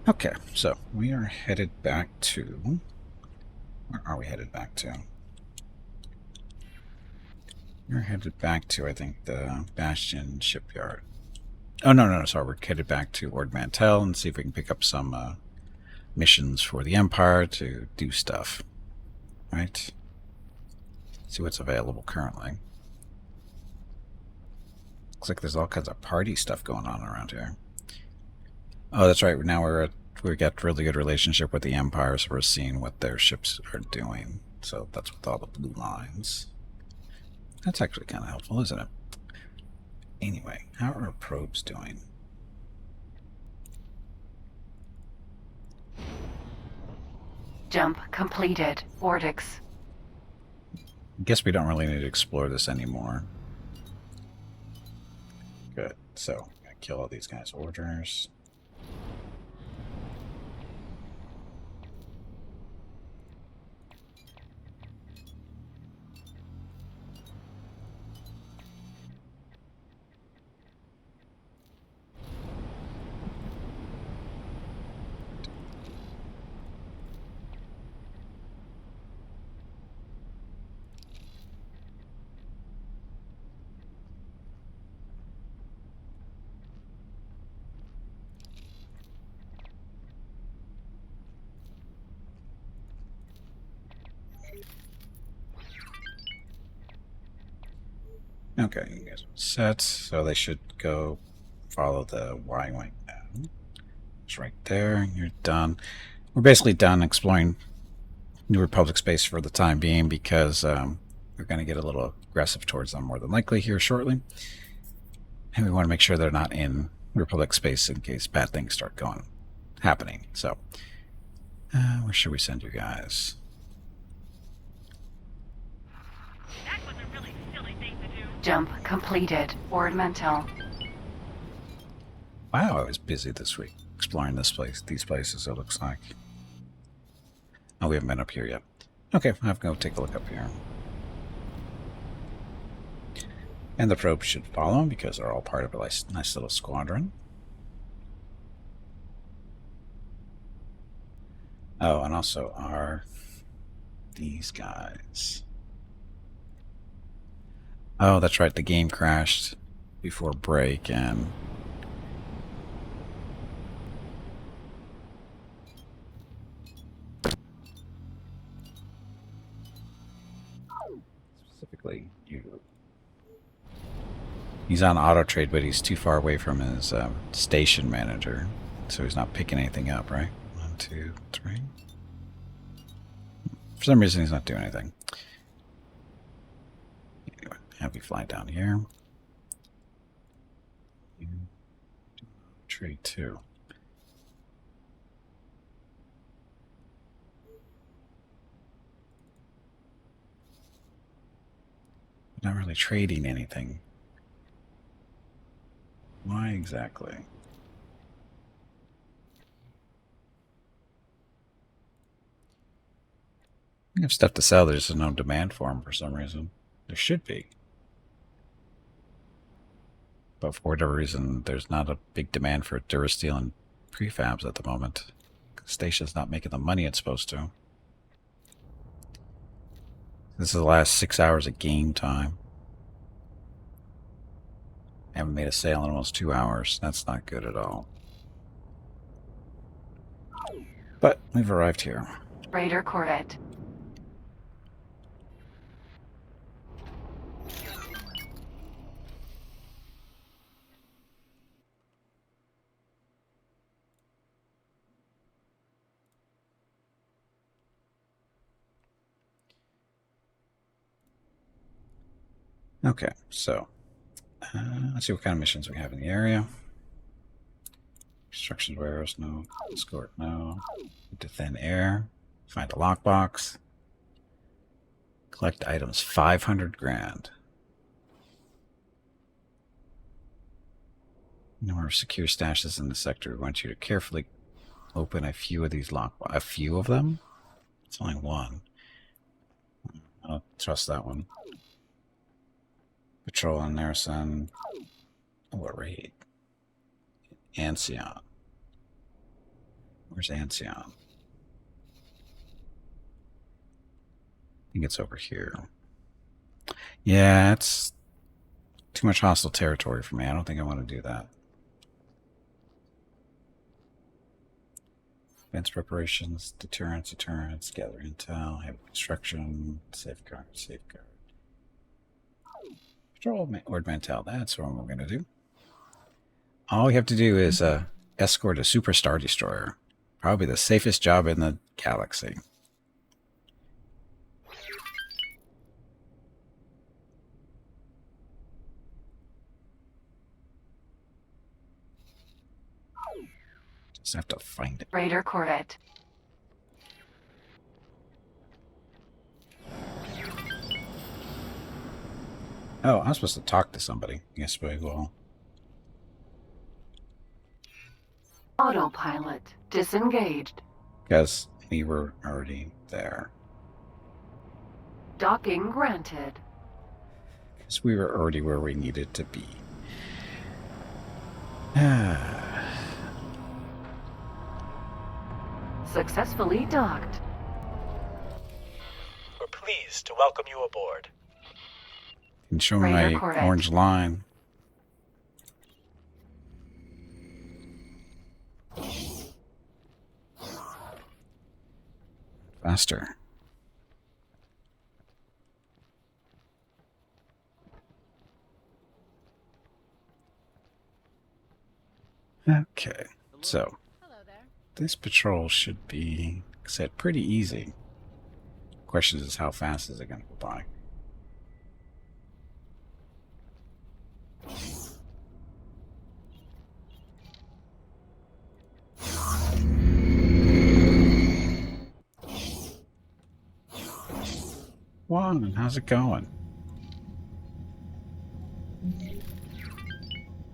Okay, so we are headed back to... Where are we headed back to? We're headed back to, I think, the Bastion shipyard. Oh, no, sorry. We're headed back to Ord Mantell and see if we can pick up some missions for the Empire to do stuff. Right? See what's available currently. Looks like there's all kinds of party stuff going on around here. Oh, that's right. Now we got really good relationship with the Empire, so we're seeing what their ships are doing. So that's with all the blue lines. That's actually kind of helpful, isn't it? Anyway, how are our probes doing? Jump completed. Vortex. I guess we don't really need to explore this anymore. Good. So, I'm gonna kill all these guys' orders. Okay, you guys are set, so they should go follow the Y-wing now. It's right there. You're done. We're basically done exploring New Republic space for the time being because we're going to get a little aggressive towards them more than likely here shortly. And we want to make sure they're not in Republic space in case bad things start happening. So, where should we send you guys? That was a really silly thing to do. Jump completed. Ord Mantell. Wow, I was busy this week exploring these places, it looks like. Oh, we haven't been up here yet. Okay, I'll have to go take a look up here. And the probes should follow because they're all part of a nice little squadron. Oh, and also are these guys. Oh, that's right, the game crashed before break and... Specifically, you. He's on auto trade, but he's too far away from his station manager, so he's not picking anything up, right? 1, 2, 3. For some reason, he's not doing anything. Anyway, have you fly down here. You do trade too. Not really trading anything. Why exactly? We have stuff to sell. There's just no demand for them for some reason. There should be. But for whatever reason, there's not a big demand for Durasteel and prefabs at the moment. The station's not making the money it's supposed to. This is the last 6 hours of game time. Haven't made a sale in almost 2 hours. That's not good at all. But we've arrived here. Raider Corvette. Okay, so let's see what kind of missions we have in the area. Construction warehouse, no. Escort, no. Into thin air. Find a lockbox. Collect items, 500 grand. No more secure stashes in the sector. We want you to carefully open a few of these lockboxes. A few of them? It's only one. I don't trust that one. Patrol in there, son. Oh, a raid. Ancien. Where's Ancion? I think it's over here. Yeah, it's too much hostile territory for me. I don't think I want to do that. Advanced preparations, deterrence, gather intel, heavy construction, safeguard. Patrol or Mantel. That's what we're going to do. All we have to do is escort a super star destroyer. Probably the safest job in the galaxy. Just have to find it. Raider Corvette. Oh, I'm supposed to talk to somebody. Yes, we will. Autopilot disengaged. Because we were already there. Docking granted. Because we were already where we needed to be. Successfully docked. We're pleased to welcome you aboard. And show me my Corvette. orange line. Faster. Okay, so this patrol should be, like I said, pretty easy. Question is, how fast is it going to go by? Juan, how's it going?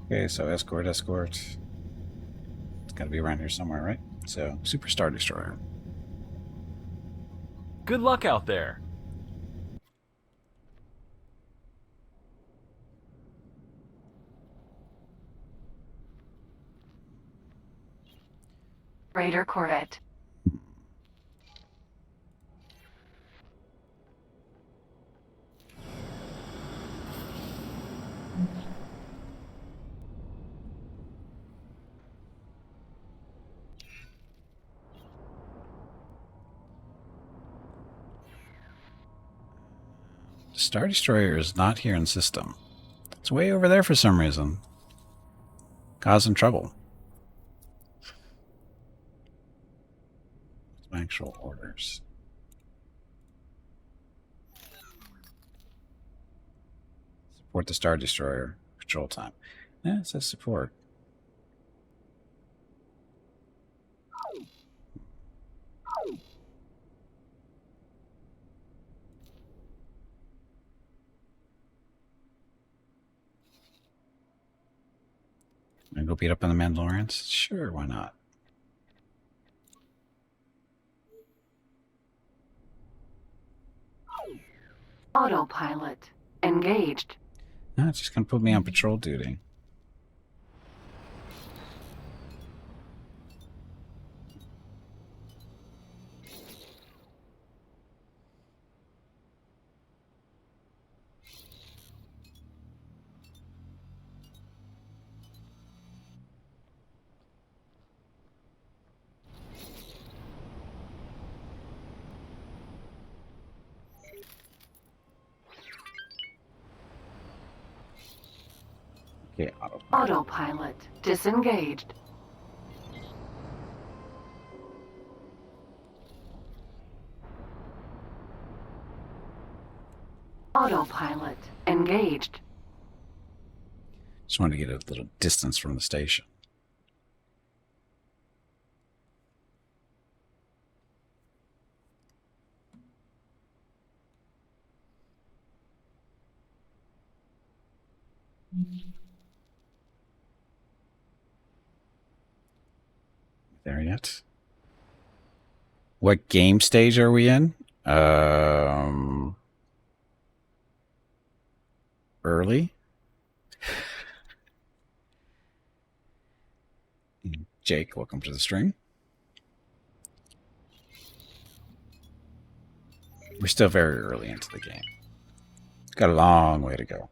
Okay, so escort. It's got to be around here somewhere, right? So, Super Star Destroyer. Good luck out there. Raider Corvette. The Star Destroyer is not here in system. It's way over there for some reason. Causing trouble. Some actual orders. Support the Star Destroyer. Patrol time. Yeah, it says support. And go beat up on the Mandalorians? Sure, why not? Autopilot engaged. No, it's just going to put me on patrol duty. Okay, Autopilot disengaged. Autopilot engaged. Just wanted to get a little distance from the station. There yet? What game stage are we in? Early? Jake, welcome to the stream. We're still very early into the game. Got a long way to go.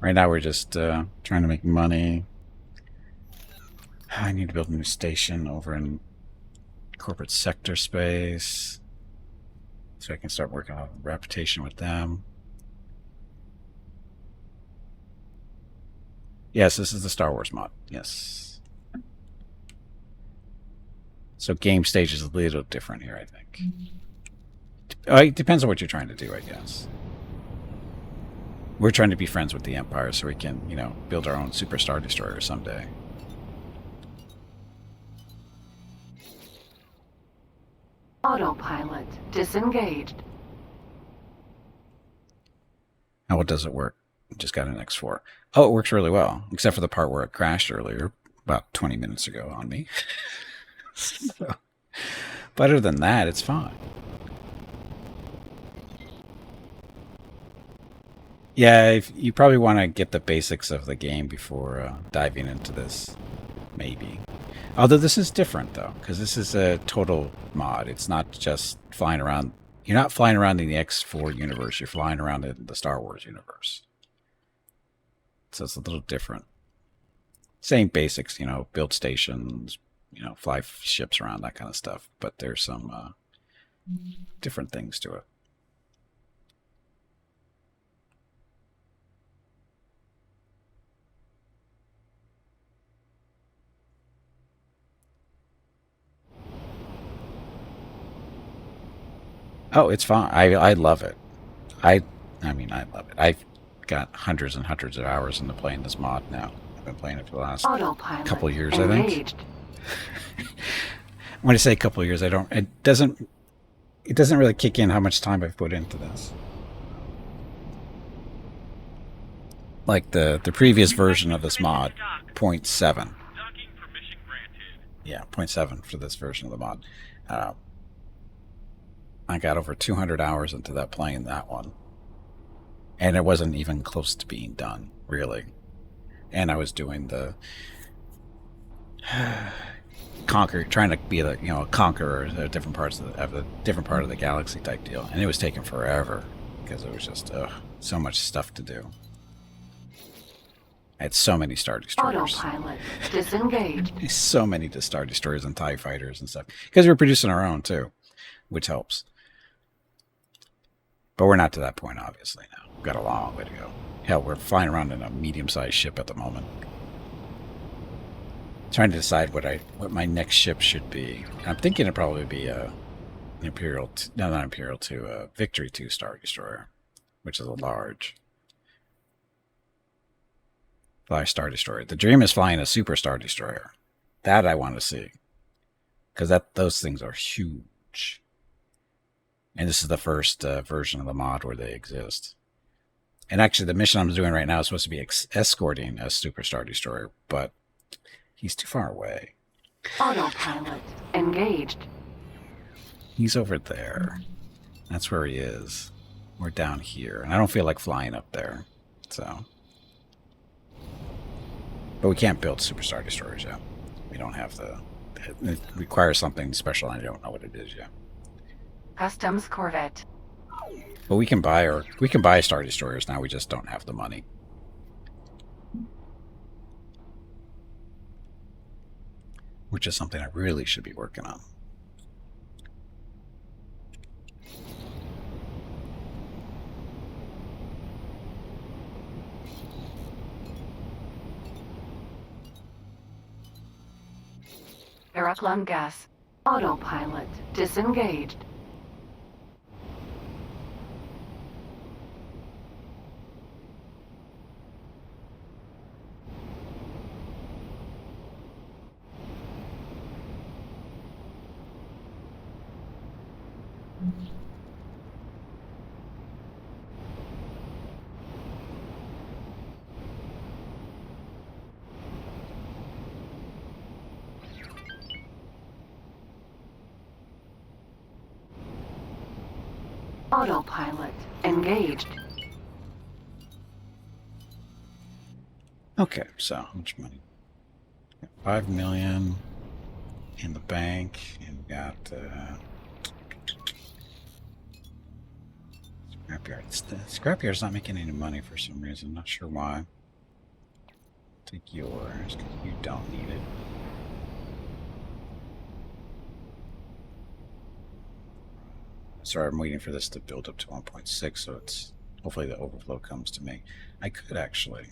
Right now we're just trying to make money. I need to build a new station over in corporate sector space so I can start working on reputation with them. Yes, this is the Star Wars mod. Yes. So game stage is a little different here, I think. It depends on what you're trying to do, I guess. We're trying to be friends with the Empire so we can, you know, build our own Super Star Destroyer someday. Autopilot disengaged. How well does it work? Just got an X4. Oh, it works really well, except for the part where it crashed earlier, about 20 minutes ago on me. So, but other than that, it's fine. Yeah, you probably want to get the basics of the game before diving into this, maybe. Although this is different, though, because this is a total mod. It's not just flying around. You're not flying around in the X4 universe. You're flying around in the Star Wars universe. So it's a little different. Same basics, you know, build stations, you know, fly ships around, that kind of stuff. But there's some different things to it. Oh, it's fine. I love it. I mean, I love it. I've got hundreds and hundreds of hours into playing this mod now. I've been playing it for the last Autopilot couple of years, I think. engaged. When I say a couple of years, it doesn't really kick in how much time I've put into this. Like the previous version of this mod, 0.7. Docking permission granted. Yeah, 0.7 for this version of the mod. I got over 200 hours into that playing that one. And it wasn't even close to being done, really. And I was doing the trying to be the, you know, a conqueror of different parts of the different part of the galaxy type deal. And it was taking forever because it was just so much stuff to do. I had so many Star Destroyers. Autopilot disengaged. So many Star Destroyers and TIE Fighters and stuff. Because we're producing our own, too, which helps. But we're not to that point, obviously, now. We've got a long way to go. Hell, we're flying around in a medium-sized ship at the moment. Trying to decide what my next ship should be. I'm thinking it'd probably be a Victory 2 Star Destroyer, which is a large Star Destroyer. The dream is flying a Super Star Destroyer. That I want to see. Because those things are huge. And this is the first version of the mod where they exist. And actually, the mission I'm doing right now is supposed to be escorting a Super Star Destroyer, but he's too far away. Autopilot engaged. He's over there. That's where he is. We're down here. And I don't feel like flying up there. So. But we can't build Super Star Destroyers yet. We don't have it requires something special. I don't know what it is yet. Customs corvette. But we can buy Star Destroyers now. We just don't have the money. Which is something I really should be working on. Paraklon gas. Autopilot disengaged. Autopilot engaged. Okay, so how much money? 5 million in the bank, and we got scrapyard. The scrapyard's not making any money for some reason. Not sure why. Take yours because you don't need it. Sorry, I'm waiting for this to build up to 1.6, so it's hopefully the overflow comes to me. I could actually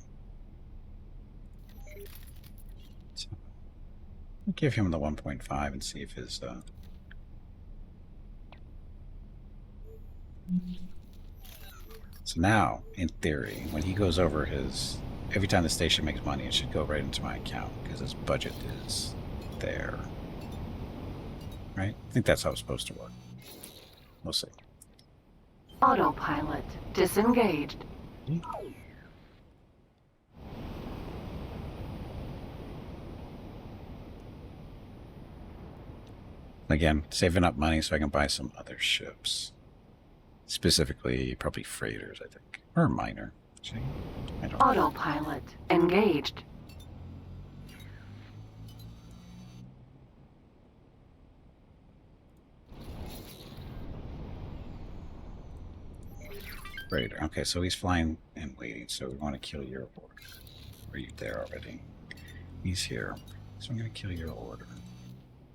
give him the 1.5 and see if his so now, in theory, when he goes over his every time the station makes money, it should go right into my account because his budget is there. Right? I think that's how it's supposed to work. We'll see. Autopilot disengaged. Again, saving up money so I can buy some other ships. Specifically, probably freighters, I think. Or minor. Actually, I don't know. Autopilot engaged. Freighter. Okay, so he's flying and waiting, so we want to kill your order. Are you there already? He's here. So I'm going to kill your order.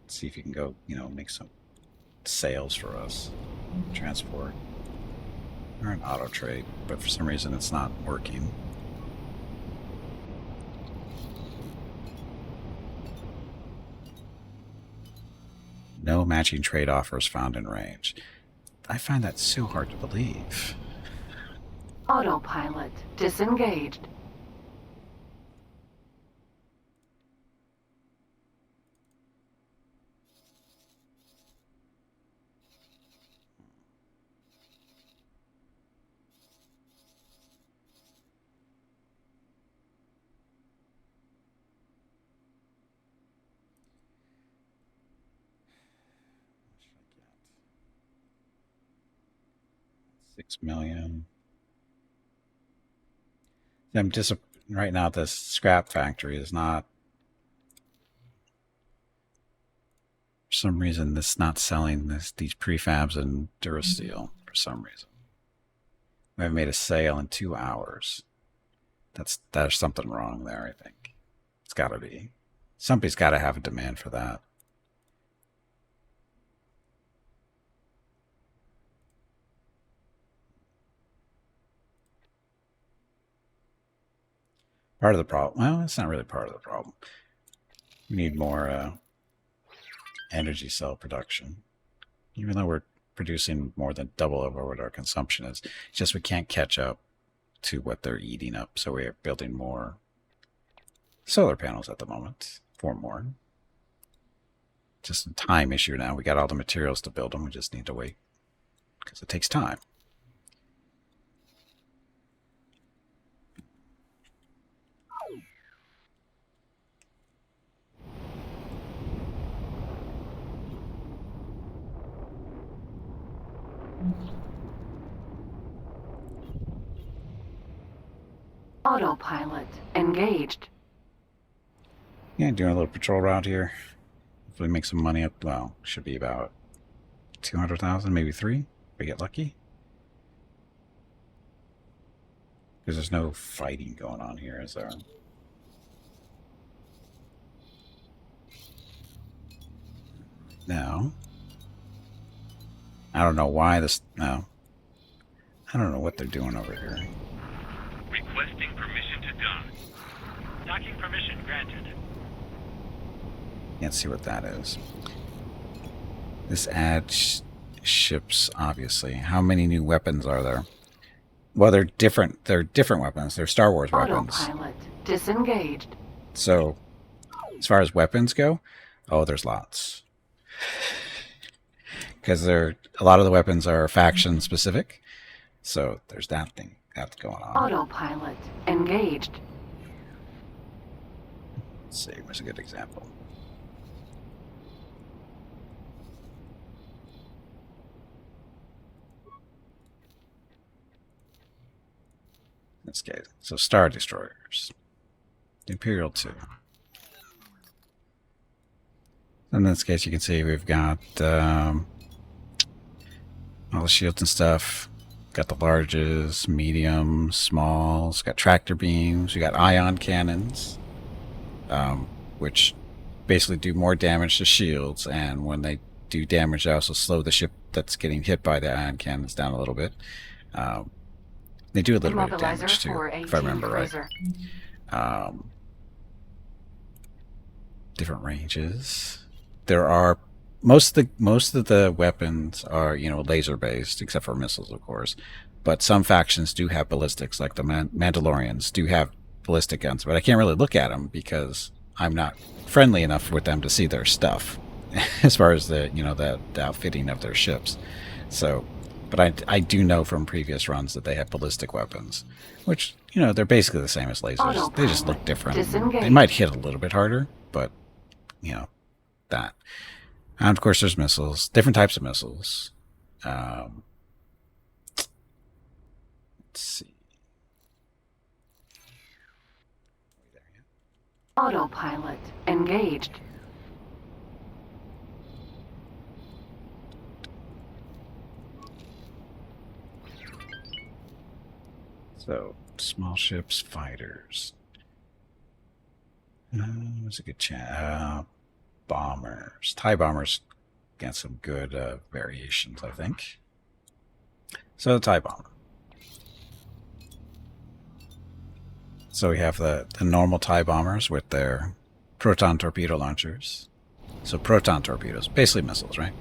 See if you can go, make some sales for us. Transport. Or an auto trade, but for some reason it's not working. No matching trade offers found in range. I find that so hard to believe. Autopilot disengaged. $6 million. I'm right now. This scrap factory is not. For some reason, this not selling these prefabs and Durasteel for some reason. We haven't made a sale in 2 hours. There's something wrong there. I think it's got to be. Somebody's got to have a demand for that. Part of the problem. Well, it's not really part of the problem. We need more energy cell production. Even though we're producing more than double over what our consumption is, it's just we can't catch up to what they're eating up. So we're building more solar panels at the moment. 4 more. Just a time issue now. We got all the materials to build them. We just need to wait because it takes time. Autopilot engaged. Yeah, doing a little patrol route here. Hopefully make some money up. Well, should be about 200,000, maybe 3 if we get lucky. Because there's no fighting going on here, is there? No. I don't know why this. No. I don't know what they're doing over here. Requesting permission to dock. Docking permission granted. Can't see what that is. This adds ships, obviously. How many new weapons are there? Well, they're different. They're different weapons. They're Star Wars weapons. Autopilot disengaged. So, as far as weapons go, there's lots. Because a lot of the weapons are faction specific. So there's that thing that's going on. Autopilot engaged. Let's see, where's a good example? This case. So Star Destroyers. Imperial 2. in this case, you can see we've got all the shields and stuff. Got the larges, mediums, smalls. Got tractor beams. We got ion cannons, which basically do more damage to shields, and when they do damage, they also slow the ship that's getting hit by the ion cannons down a little bit. They do a little bit of Immobilizer damage too, for if I remember right. cruiser. Different ranges. There are most of the weapons are laser based, except for missiles, of course. But some factions do have ballistics, like the Mandalorians do have ballistic guns. But I can't really look at them because I'm not friendly enough with them to see their stuff, as far as the outfitting of their ships. So, but I do know from previous runs that they have ballistic weapons, which they're basically the same as lasers. They just look different. Disengage. They might hit a little bit harder, but that. And of course, there's missiles, different types of missiles. Let's see. Autopilot engaged. So, small ships, fighters. That's a good chance. Bombers. TIE bombers got some good variations, I think. So, the TIE bomber. So, we have the normal TIE bombers with their proton torpedo launchers. So, proton torpedoes, basically missiles, right?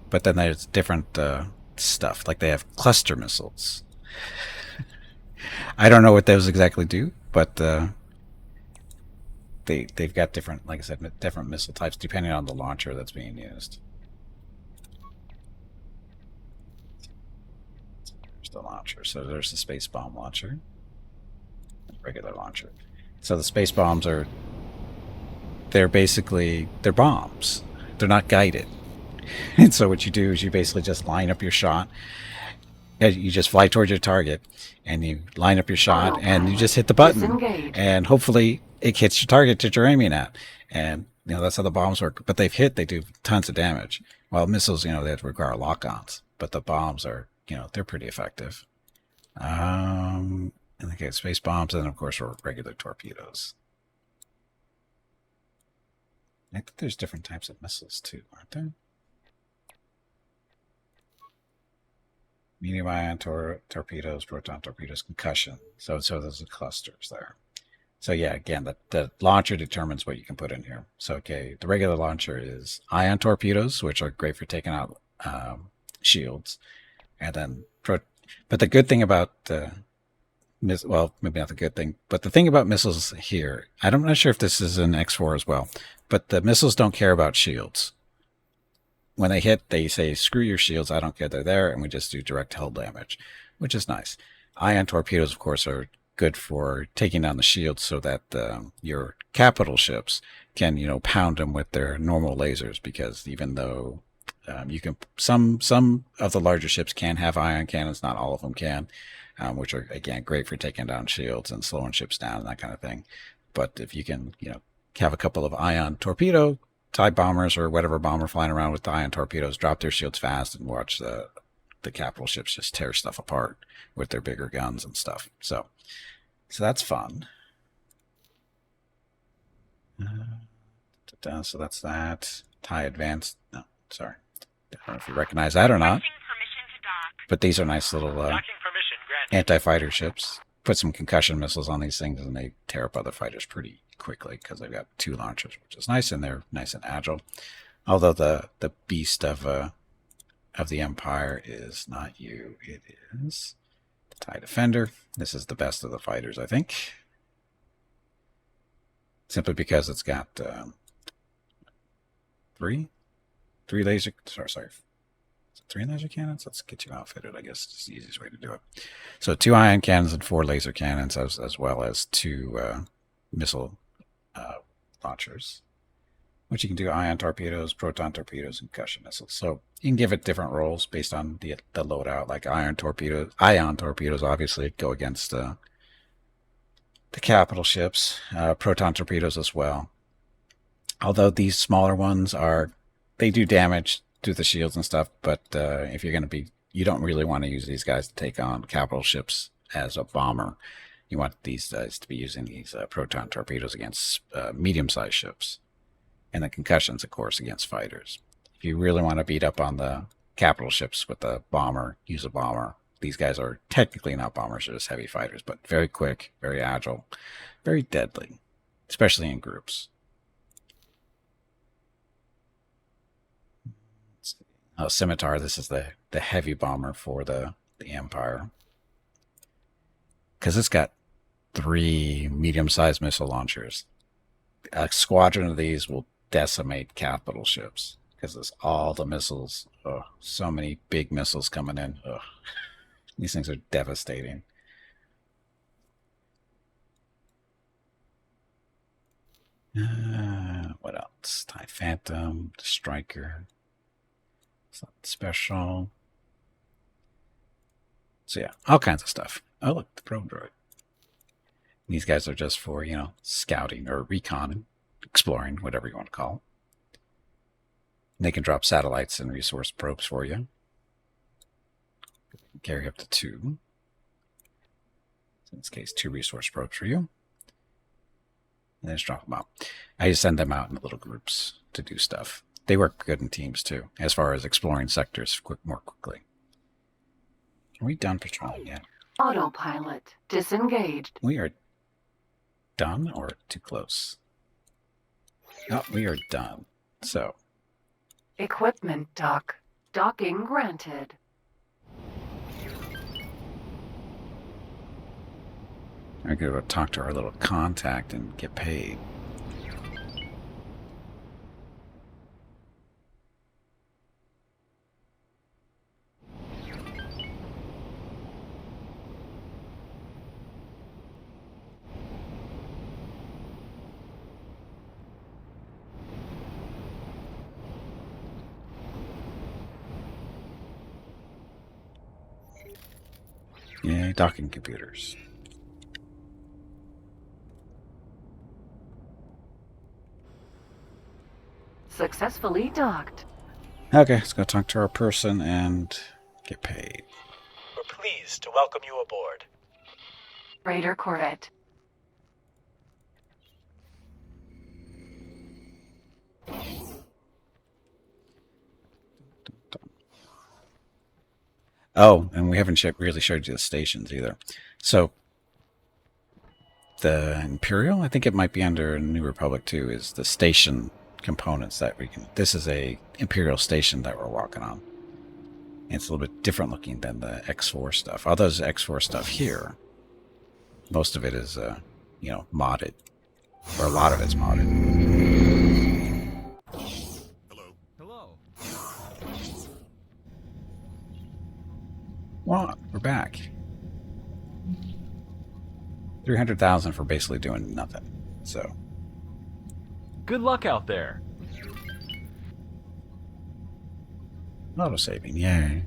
But then there's different stuff, like they have cluster missiles. I don't know what those exactly do, but they've got different, like I said, different missile types depending on the launcher that's being used. There's the launcher. So there's the space bomb launcher, regular launcher. So the space bombs they're bombs. They're not guided. And so what you do is you basically just line up your shot. You just fly towards your target, and you line up your shot, and you just hit the button, Disengage. and hopefully it hits your target that you're aiming at. And that's how the bombs work. But they do tons of damage. While missiles, they require lock-ons, but the bombs are, they're pretty effective. And they get space bombs, and then of course regular torpedoes. I think there's different types of missiles too, aren't there? Medium ion torpedoes, proton torpedoes, concussion. So there's the clusters there. So yeah, again, the launcher determines what you can put in here. So okay, the regular launcher is ion torpedoes, which are great for taking out shields, and then but the good thing about well, maybe not the good thing, but the thing about missiles here, I'm not sure if this is in X4 as well, but the missiles don't care about shields. When they hit, they say, screw your shields, I don't care, they're there, and we just do direct hull damage, which is nice. Ion torpedoes, of course, are good for taking down the shields so that your capital ships can, pound them with their normal lasers, because even though you can, some of the larger ships can have ion cannons, not all of them can, which are, again, great for taking down shields and slowing ships down and that kind of thing. But if you can, have a couple of ion torpedo TIE bombers or whatever bomber flying around with the ion torpedoes, drop their shields fast and watch the capital ships just tear stuff apart with their bigger guns and stuff. So that's fun. So that's that. TIE advanced. No, sorry. I don't know if you recognize that or not. Requesting permission to dock. But these are nice little Docking permission granted. anti-fighter ships. Put some concussion missiles on these things and they tear up other fighters pretty quickly because they've got 2 launchers, which is nice, and they're nice and agile. Although the beast of the Empire is not you, it is the TIE Defender. This is the best of the fighters, I think. Simply because it's got three laser. Sorry. 3 laser cannons? Let's get you outfitted, I guess. It's the easiest way to do it. So 2 ion cannons and 4 laser cannons, as well as 2 missile launchers, which you can do ion torpedoes, proton torpedoes, and concussion missiles. So you can give it different roles based on the loadout. Like ion torpedoes obviously go against the capital ships, proton torpedoes as well. Although these smaller ones they do damage to the shields and stuff, but if you're going to be, you don't really want to use these guys to take on capital ships as a bomber. You want these guys to be using these proton torpedoes against medium-sized ships, and the concussions, of course, against fighters. If you really want to beat up on the capital ships with a bomber, use a bomber. These guys are technically not bombers, they're just heavy fighters, but very quick, very agile, very deadly, especially in groups. Scimitar, this is the heavy bomber for the Empire. Because it's got 3 medium-sized missile launchers. A squadron of these will decimate capital ships. Because there's all the missiles. Oh, so many big missiles coming in. Ugh. These things are devastating. What else? TIE Phantom, Striker. Something special. So yeah, all kinds of stuff. Oh look, the probe droid. These guys are just for, scouting or recon, exploring, whatever you want to call it. And they can drop satellites and resource probes for you. Carry up to 2. In this case, 2 resource probes for you. And then just drop them out. I just send them out in little groups to do stuff. They work good in teams too, as far as exploring sectors more quickly. Are we done patrolling yet? Autopilot disengaged. We are done or too close? Oh, we are done. So. Equipment dock. Docking granted. I'm going to go talk to our little contact and get paid. Yay, docking computers. Successfully docked. Okay, let's go talk to our person and get paid. We're pleased to welcome you aboard. Raider Corvette. Oh, and we haven't really showed you the stations either. So, the Imperial, I think it might be under New Republic too, is the station components that we can... This is a Imperial station that we're walking on. And it's a little bit different looking than the X4 stuff. All those X4 stuff here, most of it is, modded. Or a lot of it's modded. Hello. What? We're back. 300,000 for basically doing nothing. So, Good luck out there. auto saving, yay.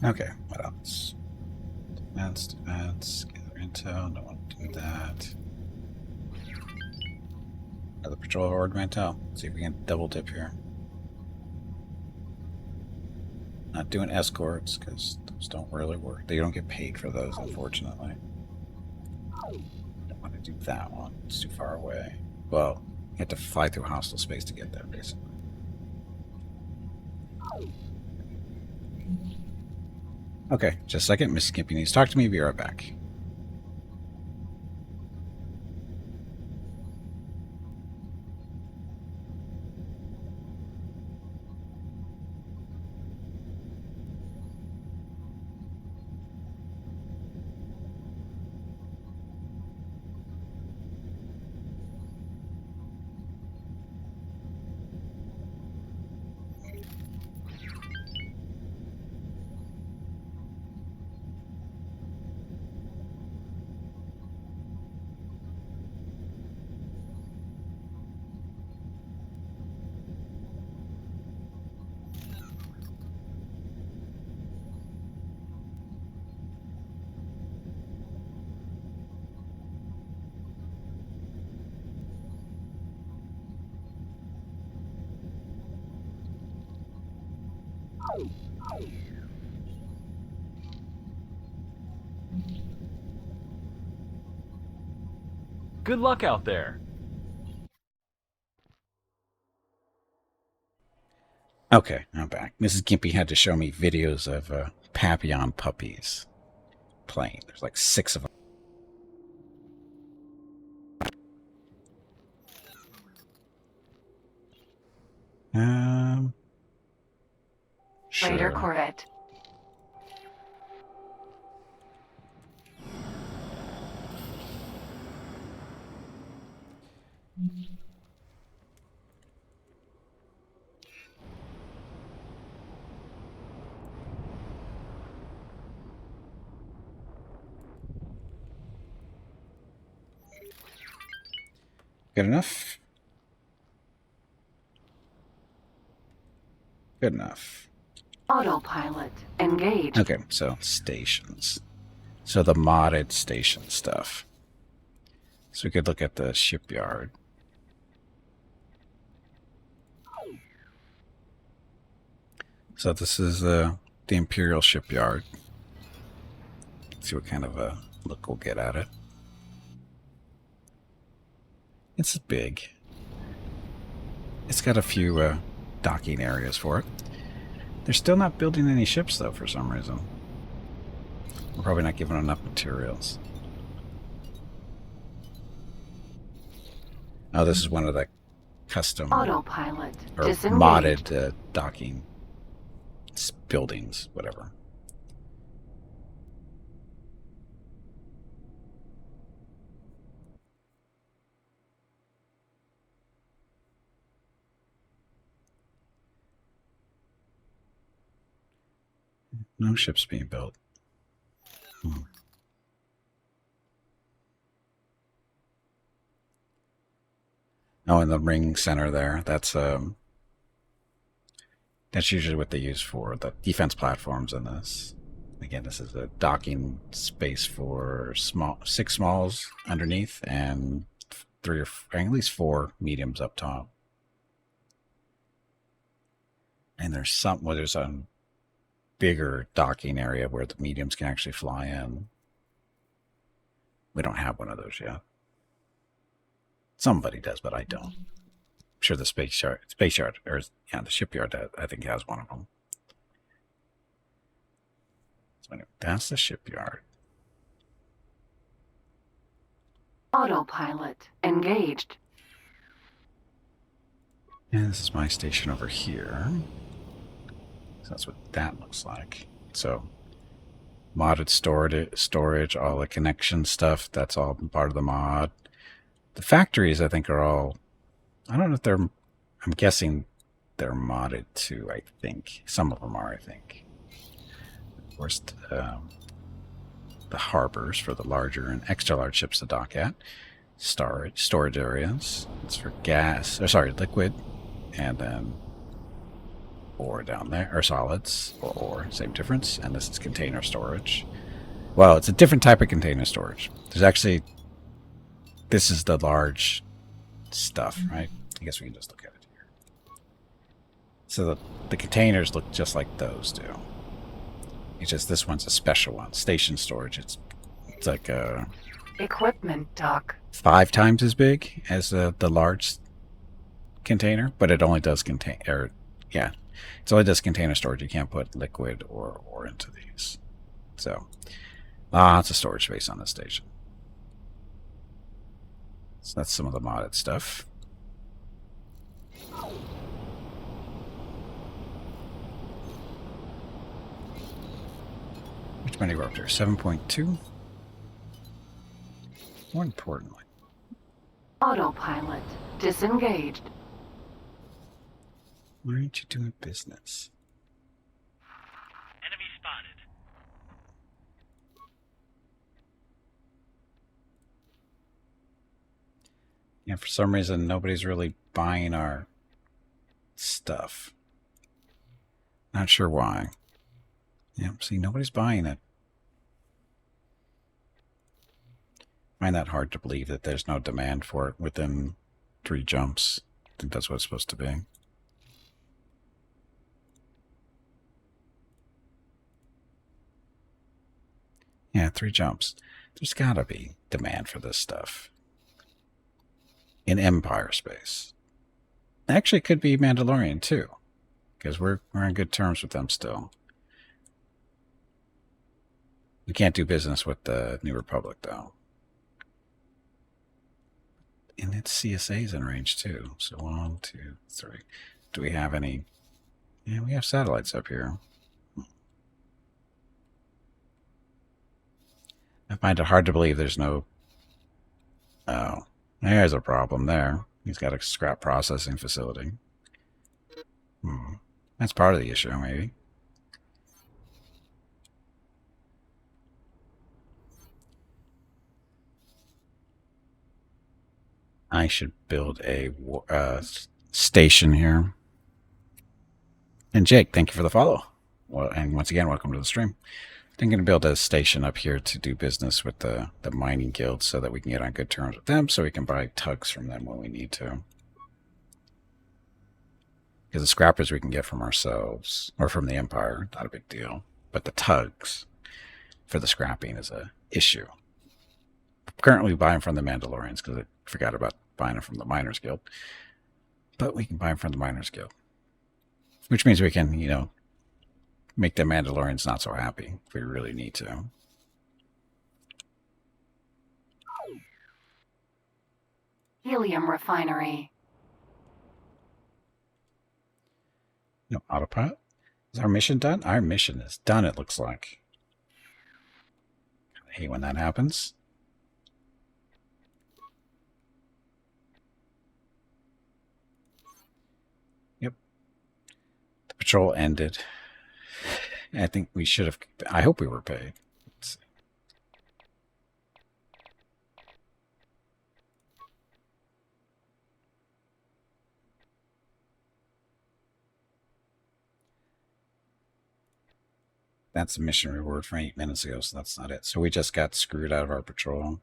Okay, what else? Advanced, gather intel, don't want to do that. Another patrol horde intel. See if we can double dip here. Not doing escorts, because those don't really work. They don't get paid for those, unfortunately. Don't want to do that one. It's too far away. Well, you have to fly through hostile space to get there, basically. Okay, just a second. Miss Skimpy needs to talk to me. Be right back. Good luck out there. Okay, I'm back. Mrs. Gimpy had to show me videos of Papillon puppies playing. There's like 6 of them. Raider Sure. Corvette. Good enough? Good enough. Autopilot. Engaged. Okay, so stations. So the modded station stuff. So we could look at the shipyard. So this is the Imperial shipyard. Let's see what kind of a look we'll get at it. It's big. It's got a few docking areas for it. They're still not building any ships, though, for some reason. We're probably not giving enough materials. Oh, this is one of the custom Autopilot. or Disengaged. modded docking buildings, whatever. No ships being built. Oh, in the ring center there. That's usually what they use for the defense platforms in this. Again, this is a docking space for 6 smalls underneath and 3 or at least 4 mediums up top. And there's there's a bigger docking area where the mediums can actually fly in. We don't have one of those yet. Somebody does, but I don't. I'm sure the space yard, or yeah, the shipyard, I think has one of them. So anyway, that's the shipyard. Autopilot. Engaged. And this is my station over here. So that's what that looks like. So modded storage, all the connection stuff, that's all part of the mod. The factories, I think, are all, I don't know if they're, I'm guessing they're modded too, I think. Some of them are, I think. Of course, the harbors for the larger and extra large ships to dock at. Storage areas. It's for gas, or sorry, liquid, and then ore down there, or solids, or ore, same difference. And this is container storage. Well, it's a different type of container storage. There's actually, this is the large stuff, right? I guess we can just look at it here. So the containers look just like those do. It's just this one's a special one. Station storage. It's like a Equipment dock. 5 times as big as the large container, but it only does contain, or yeah, it only does container storage. You can't put liquid or ore into these. So lots of storage space on this station. So that's some of the modded stuff. Which many we're up to? 7.2. More importantly, Autopilot. Disengaged. why aren't you doing business? Enemy spotted. Yeah, for some reason, nobody's really buying our stuff. Not sure why. Yeah, see, nobody's buying it. Find that hard to believe that there's no demand for it within 3 jumps. I think that's what it's supposed to be. Yeah, 3 jumps. There's gotta be demand for this stuff. In Empire space. Actually, it could be Mandalorian too. Because we're on good terms with them still. We can't do business with the New Republic though. And its CSA's in range too. So 1, 2, 3. Do we have any? Yeah, we have satellites up here. I find it hard to believe there's no... Oh, there's a problem there. He's got a scrap processing facility. That's part of the issue, maybe. I should build a station here. And Jake, thank you for the follow. Well, and once again, welcome to the stream. I'm going to build a station up here to do business with the mining guild so that we can get on good terms with them so we can buy tugs from them when we need to. Because the scrappers we can get from ourselves or from the Empire, not a big deal. But the tugs for the scrapping is a issue. Currently buying from the Mandalorians because I forgot about buying them from the Miners Guild. But we can buy them from the Miners Guild. Which means we can, make the Mandalorians not so happy if we really need to. Helium refinery. No autopilot? Is our mission done? Our mission is done, it looks like. I hate when that happens. Yep. The patrol ended. I think we should have... I hope we were paid. Let's see. That's a mission reward from 8 minutes ago, so that's not it. So we just got screwed out of our patrol.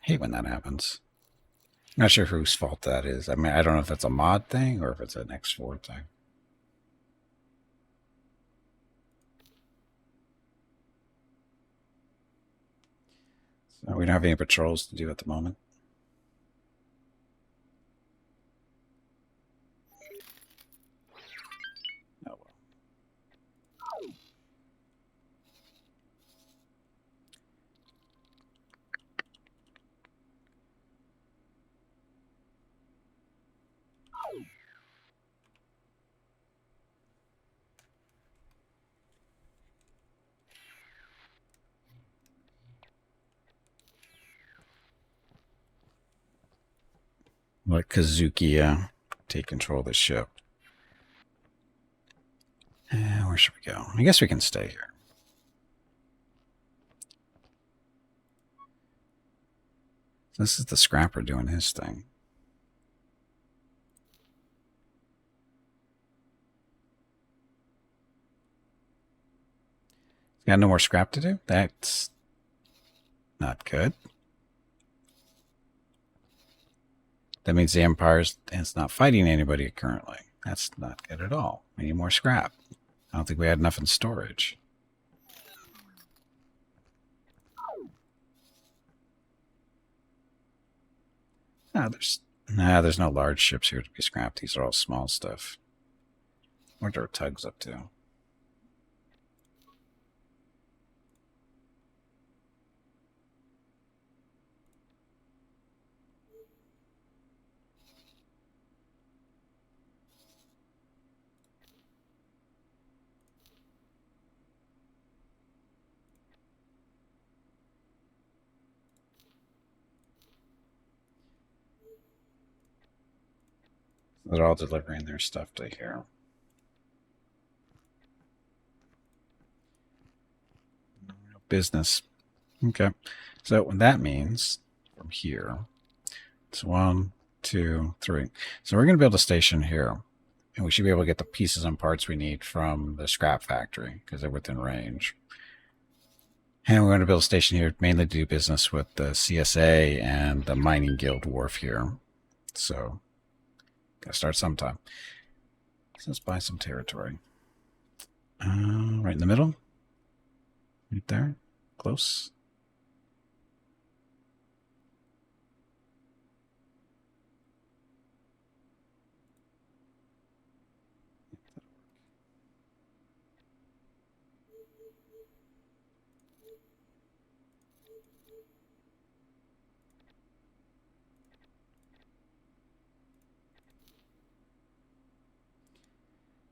I hate when that happens. I'm not sure whose fault that is. I mean, I don't know if it's a mod thing or if it's an X4 thing. So we don't have any patrols to do at the moment. Oh well. Let Kazuki take control of the ship. Where should we go? I guess we can stay here. This is the scrapper doing his thing. Got no more scrap to do? That's not good. That means the Empire is not fighting anybody currently. That's not good at all. We need more scrap. I don't think we had enough in storage. There's no large ships here to be scrapped. These are all small stuff. What are our tugs up to? They're all delivering their stuff to here. Business. Okay. So what that means from here, it's 1, 2, 3. So we're going to build a station here. And we should be able to get the pieces and parts we need from the scrap factory because they're within range. And we're going to build a station here mainly to do business with the CSA and the mining guild wharf here. So gotta start sometime. So let's buy some territory. Right in the middle. Right there. Close.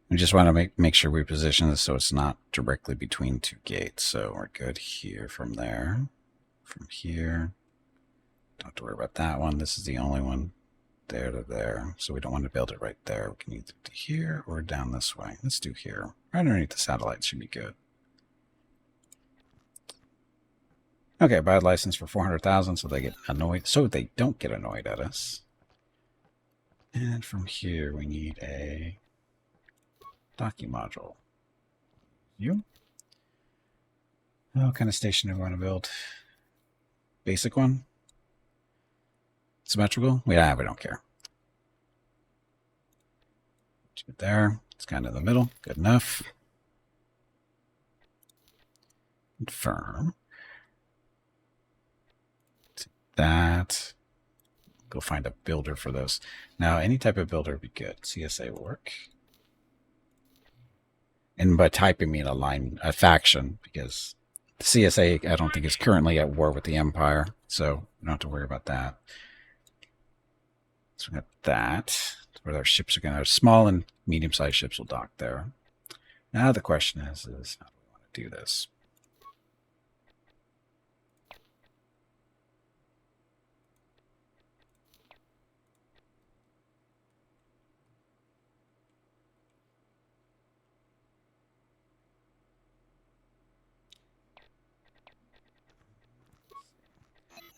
We just want to make sure we position this so it's not directly between two gates. So we're good here from there. From here. Don't have to worry about that one. This is the only one there to there. So we don't want to build it right there. We can either do here or down this way. Let's do here. Right underneath the satellite should be good. Okay, buy a license for 400,000 so they get annoyed. So they don't get annoyed at us. And from here we need a docking module. You? What kind of station do we want to build? Basic one? Symmetrical? We don't care. There. It's kind of in the middle. Good enough. Confirm. That. Go find a builder for this. Now, any type of builder would be good. CSA will work. And by type, I mean a faction, because the CSA, I don't think, is currently at war with the Empire, so we don't have to worry about that. So we got that. Where our ships are going to, small and medium-sized ships will dock there. Now the question is how do we want to do this?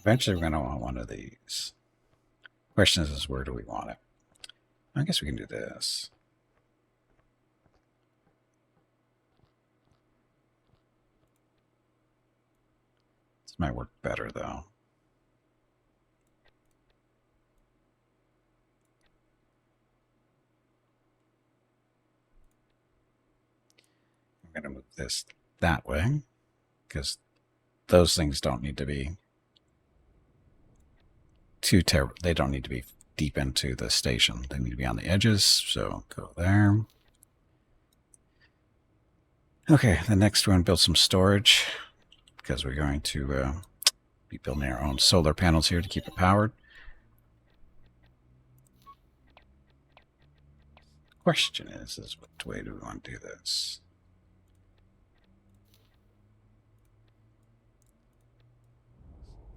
Eventually, we're going to want one of these. Question is where do we want it? I guess we can do this. This might work better, though. I'm going to move this that way, because those things don't need to be they don't need to be deep into the station. They need to be on the edges, so go there. Okay, the next one, build some storage, because we're going to be building our own solar panels here to keep it powered. The question is what way do we want to do this?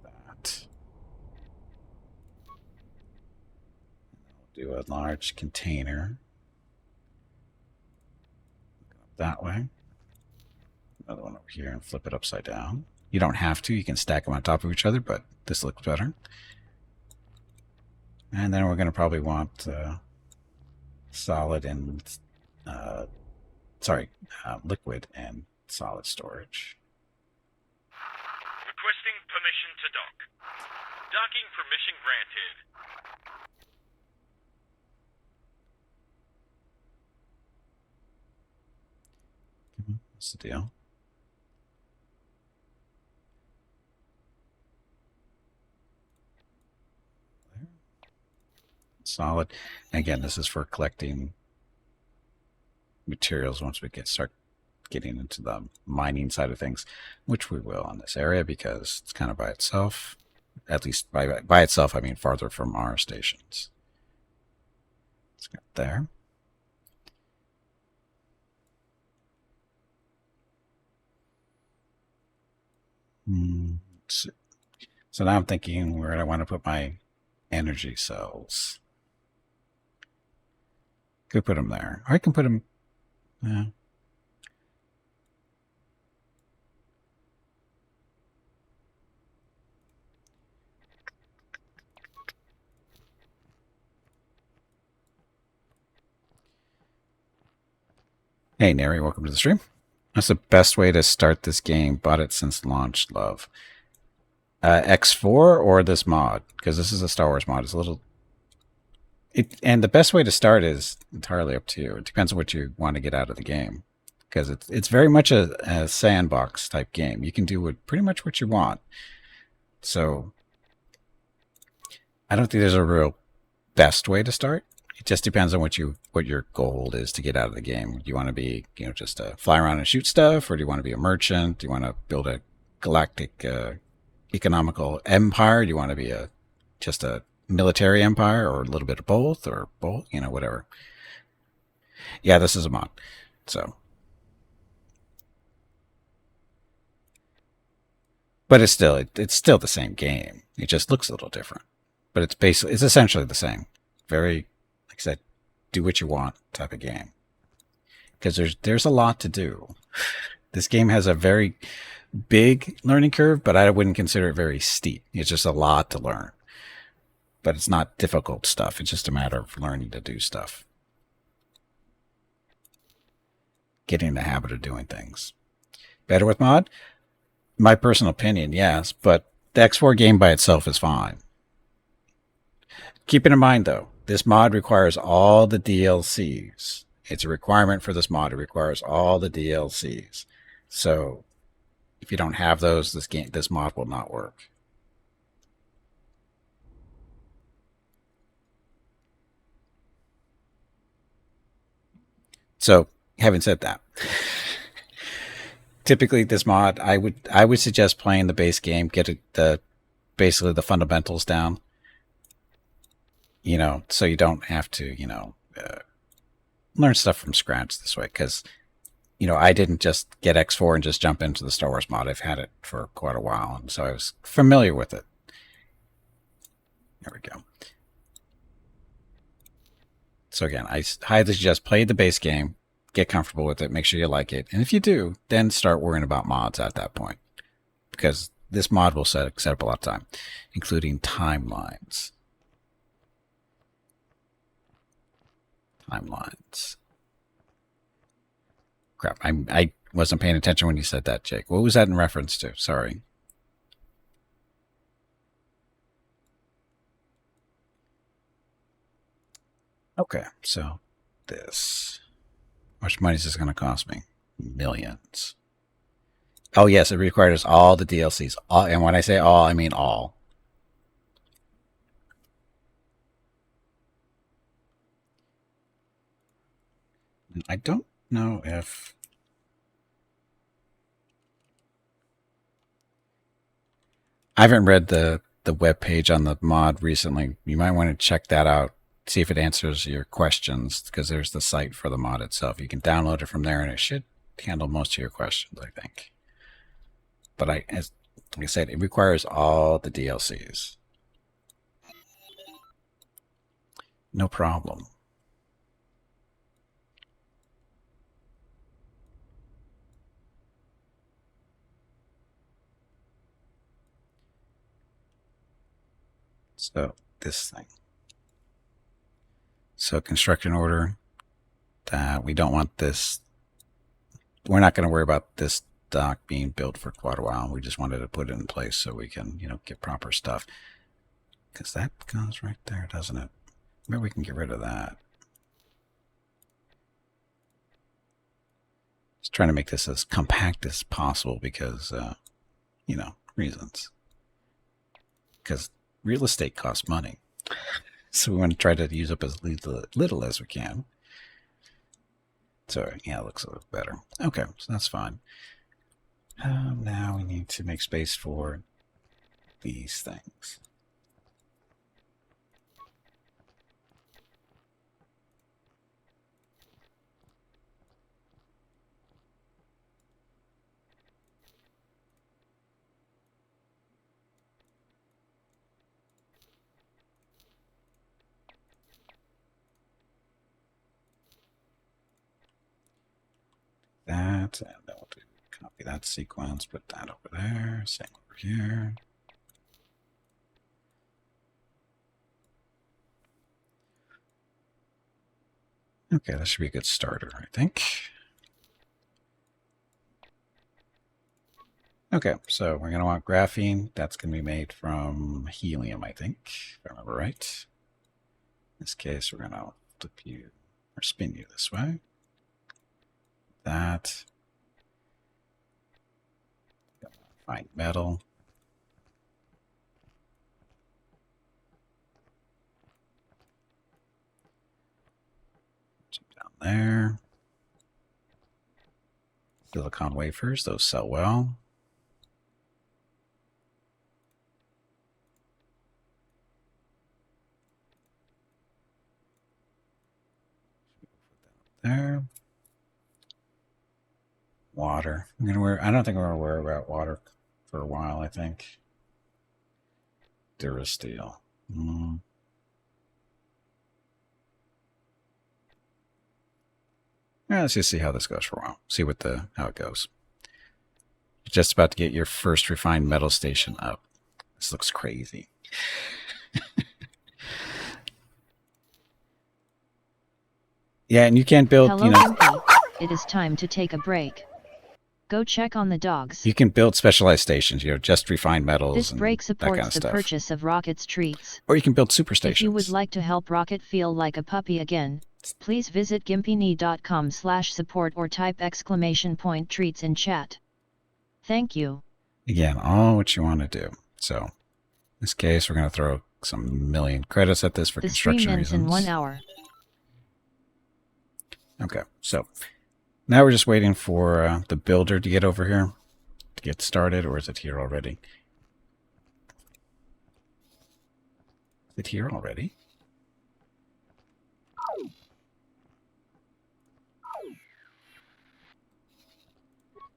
That. Do a large container that way. Another one over here and flip it upside down. You don't have to. You can stack them on top of each other, but this looks better. And then we're going to probably want solid and liquid and solid storage. Requesting permission to dock. Docking permission granted. What's the deal? There. Solid. And again, this is for collecting materials once we start getting into the mining side of things, which we will on this area because it's kind of by itself. At least by itself, I mean farther from our stations. Let's get there. So now I'm thinking where I want to put my energy cells. Could put them there. Or I can put them... Yeah. Hey, Neri, welcome to the stream. What's the best way to start this game? Bought it since launch, love. X4 or this mod? Because this is a Star Wars mod. It's a little... And the best way to start is entirely up to you. It depends on what you want to get out of the game. because it's very much a sandbox type game. You can do pretty much what you want. So I don't think there's a real best way to start. It just depends on what your goal is to get out of the game. Do you want to be, just fly around and shoot stuff, or do you want to be a merchant? Do you want to build a galactic economical empire? Do you want to be just a military empire, or a little bit of both, or both? Whatever. Yeah, this is a mod, so. But it's still the same game. It just looks a little different, but it's essentially the same. Very, like I said, do what you want type of game. Because there's a lot to do. This game has a very big learning curve, but I wouldn't consider it very steep. It's just a lot to learn. But it's not difficult stuff. It's just a matter of learning to do stuff. Getting in the habit of doing things. Better with mod? My personal opinion, yes, but the X4 game by itself is fine. Keep it in mind, though, this mod requires all the DLCs. It's a requirement for this mod. It requires all the DLCs. So if you don't have those, this mod will not work. So, having said that, typically this mod, I would suggest playing the base game, get basically the fundamentals down. So you don't have to, learn stuff from scratch this way. Because, I didn't just get X4 and just jump into the Star Wars mod. I've had it for quite a while, and so I was familiar with it. There we go. So again, I highly suggest play the base game, get comfortable with it, make sure you like it. And if you do, then start worrying about mods at that point. Because this mod will set up a lot of time, including timelines. Crap, I wasn't paying attention when you said that, Jake. What was that in reference to? Sorry. Okay, so this. How much money is this going to cost me? Millions. Oh, yes, it requires all the DLCs. And when I say all, I mean all. I don't know if... I haven't read the web page on the mod recently. You might want to check that out. See if it answers your questions, because there's the site for the mod itself. You can download it from there, and it should handle most of your questions, I think. But like I said, it requires all the DLCs. No problem. So this thing. So construction order, that we don't want this. We're not going to worry about this dock being built for quite a while. We just wanted to put it in place so we can, get proper stuff. Because that goes right there, doesn't it? Maybe we can get rid of that. Just trying to make this as compact as possible because, reasons. Because real estate costs money. So we want to try to use up as little as we can. So, yeah, it looks a little better. Okay, so that's fine. Now we need to make space for these things. That, and then we'll copy that sequence, put that over there, same over here. Okay, that should be a good starter, I think. Okay, so we're going to want graphene. That's going to be made from helium, I think, if I remember right. In this case, we're going to flip you or spin you this way. that. Find metal. Down there. Silicon wafers, those sell well. There. Water. I don't think I'm gonna worry about water for a while, I think. Durasteel. Yeah, let's just see how this goes for a while. See how it goes. You're just about to get your first refined metal station up. This looks crazy. Yeah, and you can't build, Hello, Gimpy. It is time to take a break. Go check on the dogs. You can build specialized stations, just refined metals. This break supports kind of the stuff. Purchase of Rocket's treats. Or you can build super stations. If you would like to help Rocket feel like a puppy again, please visit gimpyknee.com/support or type !treats in chat. Thank you. Again, all what you want to do. So, in this case, we're going to throw some million credits at this for The stream construction ends reasons. in 1 hour. Okay, so now we're just waiting for the builder to get over here to get started, or is it here already? Is it here already?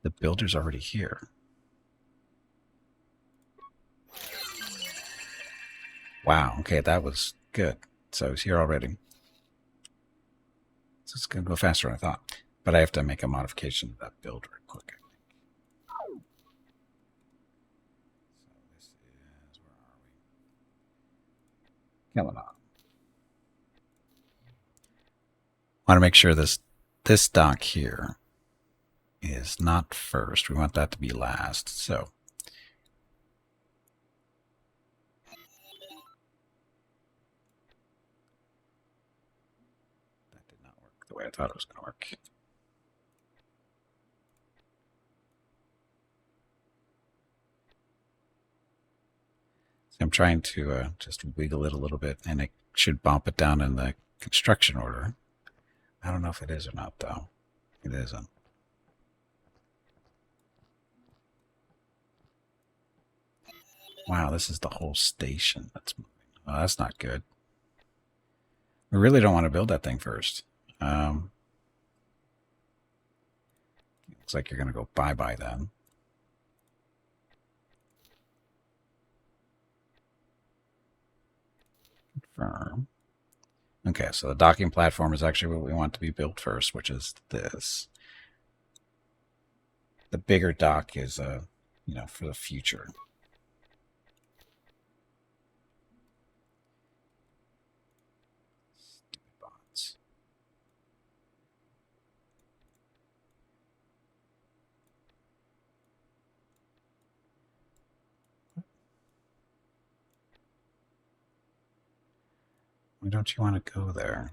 The builder's already here. Wow, okay, that was good. So it's here already. So it's going to go faster than I thought. But I have to make a modification to that build real quick, I think. So this is, where are we? Kelenon. Want to make sure this dock here is not first. We want that to be last. So that did not work the way I thought it was going to work. So I'm trying to just wiggle it a little bit, and it should bump it down in the construction order. I don't know if it is or not, though. It isn't. Wow, this is the whole station that's moving. Well, that's not good. We really don't want to build that thing first. Looks like you're going to go bye-bye then. Confirm. Okay, so the docking platform is actually what we want to be built first, which is this. The bigger dock is, for the future. Stupid bots. Why don't you want to go there?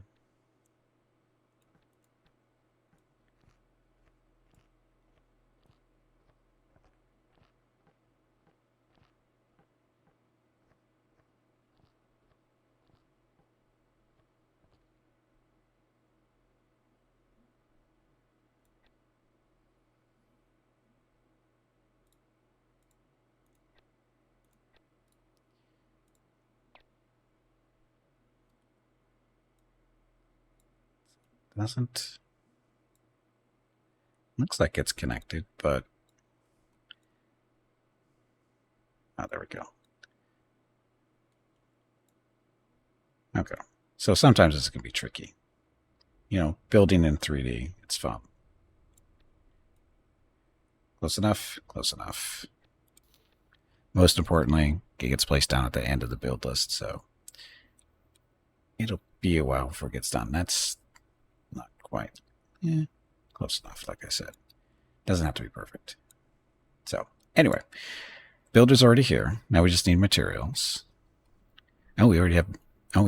Doesn't. Looks like it's connected, but. Oh, there we go. Okay. So sometimes this can be tricky. Building in 3D, it's fun. Close enough? Close enough. Most importantly, it gets placed down at the end of the build list, so it'll be a while before it gets done. That's not quite. Yeah, close enough, like I said. Doesn't have to be perfect. So, anyway, builder's already here. Now we just need materials. Oh, we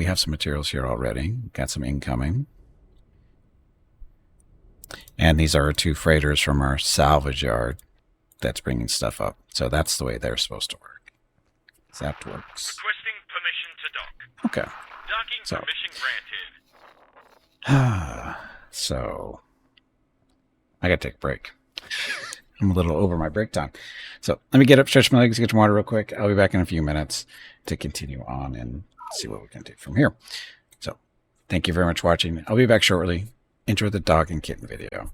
have some materials here already. Got some incoming. And these are 2 freighters from our salvage yard that's bringing stuff up. So that's the way they're supposed to work. That works. Requesting permission to dock. Okay. Docking So- permission granted. So I gotta take a break. I'm a little over my break time. So let me get up, stretch my legs, get some water real quick. I'll be back in a few minutes to continue on and see what we can do from here. So thank you very much for watching. I'll be back shortly. Enjoy the dog and kitten video.